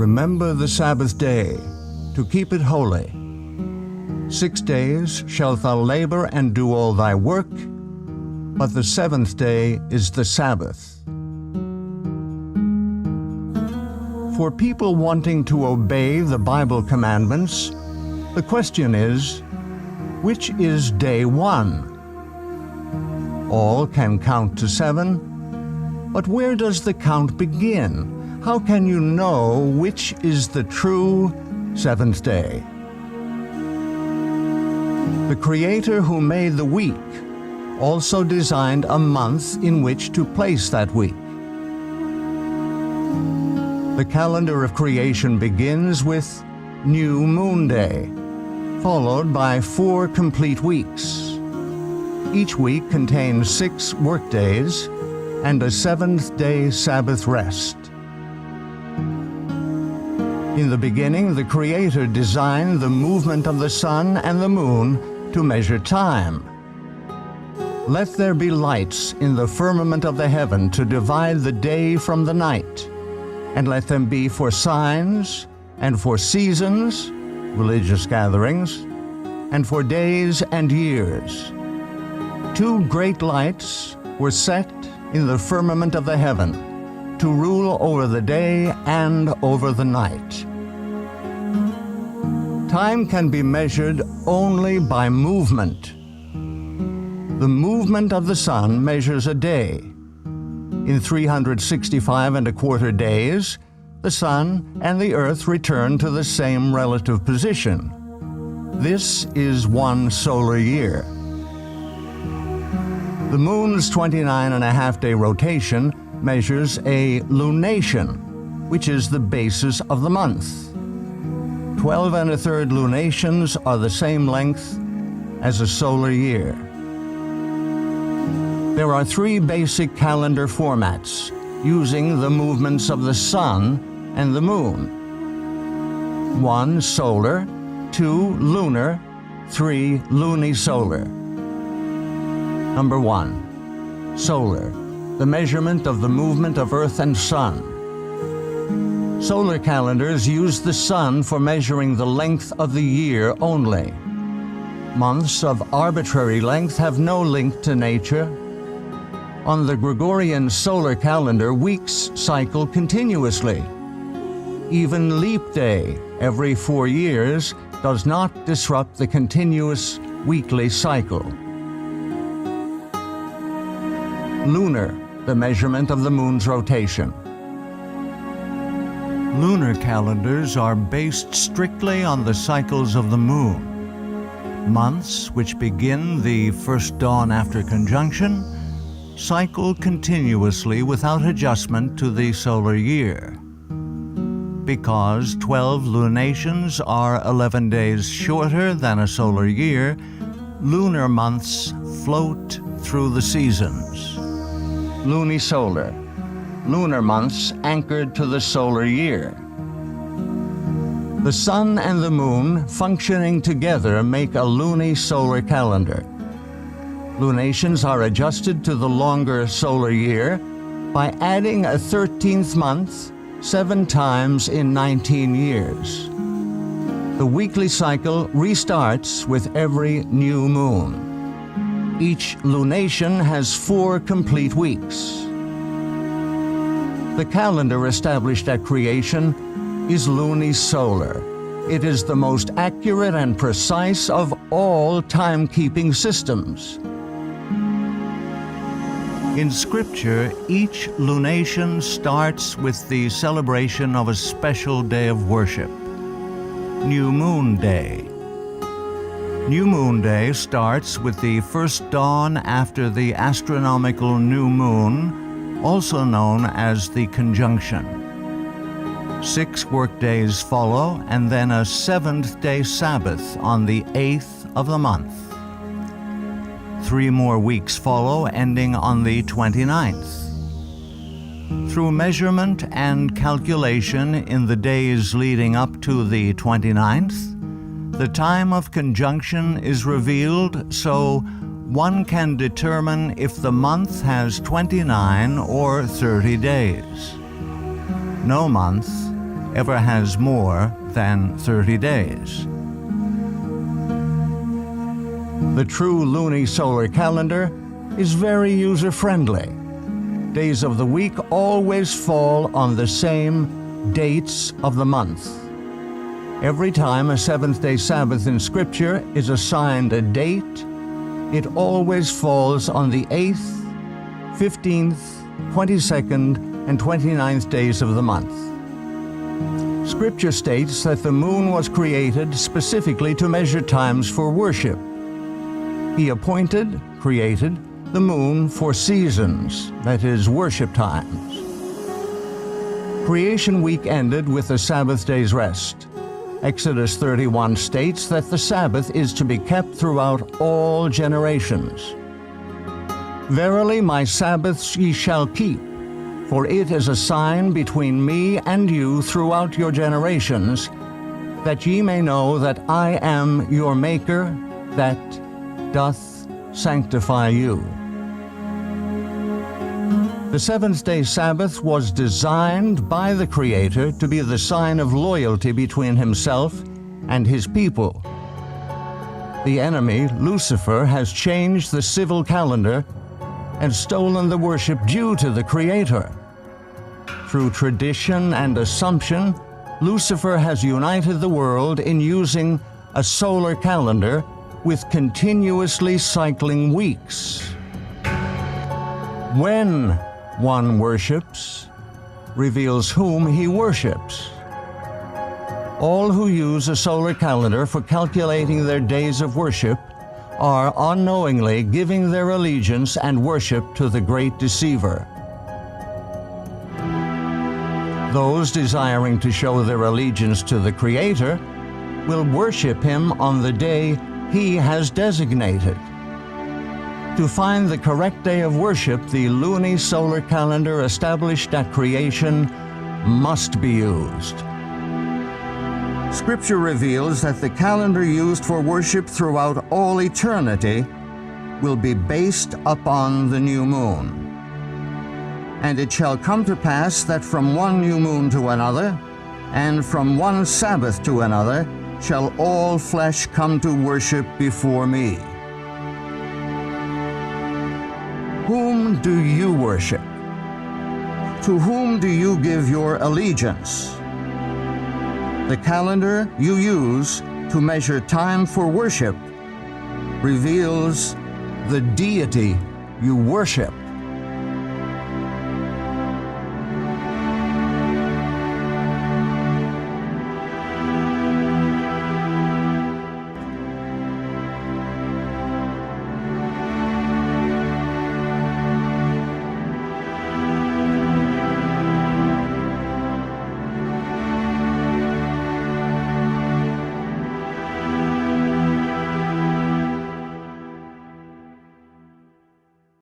Remember the Sabbath day, to keep it holy. 6 days shalt thou labor and do all thy work, but the seventh day is the Sabbath. For people wanting to obey the Bible commandments, the question is, which is day one? All can count to 7, but where does the count begin? How can you know which is the true seventh day? The Creator who made the week also designed a month in which to place that week. The calendar of creation begins with New Moon Day, followed by 4 complete weeks. Each week contains 6 work days and a 7th-day Sabbath rest. In the beginning, the Creator designed the movement of the sun and the moon to measure time. Let there be lights in the firmament of the heaven to divide the day from the night, and let them be for signs, and for seasons, religious gatherings, and for days and years. 2 great lights were set in the firmament of the heaven to rule over the day and over the night. Time can be measured only by movement. The movement of the sun measures a day. In 365 1/4 days, the sun and the earth return to the same relative position. This is 1 solar year. The moon's 29.5-day rotation measures a lunation, which is the basis of the month. 12 1/3 lunations are the same length as a solar year. There are 3 basic calendar formats using the movements of the sun and the moon. 1 solar, 2 lunar, 3 luni-solar. Number 1. Solar, the measurement of the movement of Earth and Sun. Solar calendars use the sun for measuring the length of the year only. Months of arbitrary length have no link to nature. On the Gregorian solar calendar, weeks cycle continuously. Even leap day, every 4 years, does not disrupt the continuous weekly cycle. Lunar, the measurement of the moon's rotation. Lunar calendars are based strictly on the cycles of the moon. Months, which begin the first dawn after conjunction, cycle continuously without adjustment to the solar year. Because 12 lunations are 11 days shorter than a solar year, lunar months float through the seasons. Luni-solar, lunar months anchored to the solar year. The sun and the moon functioning together make a luni-solar calendar. Lunations are adjusted to the longer solar year by adding a 13th month 7 times in 19 years. The weekly cycle restarts with every new moon. Each lunation has 4 complete weeks. The calendar established at creation is luni-solar. It is the most accurate and precise of all timekeeping systems. In Scripture, each lunation starts with the celebration of a special day of worship, New Moon Day. New Moon Day starts with the first dawn after the astronomical new moon, also known as the conjunction. 6 work days follow, and then a 7th-day Sabbath on the 8th of the month. 3 more weeks follow, ending on the 29th. Through measurement and calculation in the days leading up to the 29th, the time of conjunction is revealed so one can determine if the month has 29 or 30 days. No month ever has more than 30 days. The true luni-solar calendar is very user-friendly. Days of the week always fall on the same dates of the month. Every time a seventh-day Sabbath in Scripture is assigned a date, it always falls on the 8th, 15th, 22nd, and 29th days of the month. Scripture states that the moon was created specifically to measure times for worship. He created the moon for seasons, that is, worship times. Creation week ended with the Sabbath day's rest. Exodus 31 states that the Sabbath is to be kept throughout all generations. Verily my Sabbaths ye shall keep, for it is a sign between me and you throughout your generations, that ye may know that I am your Maker, that doth sanctify you. The seventh-day Sabbath was designed by the Creator to be the sign of loyalty between Himself and His people. The enemy, Lucifer, has changed the civil calendar and stolen the worship due to the Creator. Through tradition and assumption, Lucifer has united the world in using a solar calendar with continuously cycling weeks. When one worships, reveals whom he worships. All who use a solar calendar for calculating their days of worship are unknowingly giving their allegiance and worship to the great deceiver. Those desiring to show their allegiance to the Creator will worship Him on the day He has designated. To find the correct day of worship, the luni-solar calendar established at creation must be used. Scripture reveals that the calendar used for worship throughout all eternity will be based upon the new moon. And it shall come to pass that from one new moon to another, and from one Sabbath to another, shall all flesh come to worship before me. Whom do you worship? To whom do you give your allegiance? The calendar you use to measure time for worship reveals the deity you worship.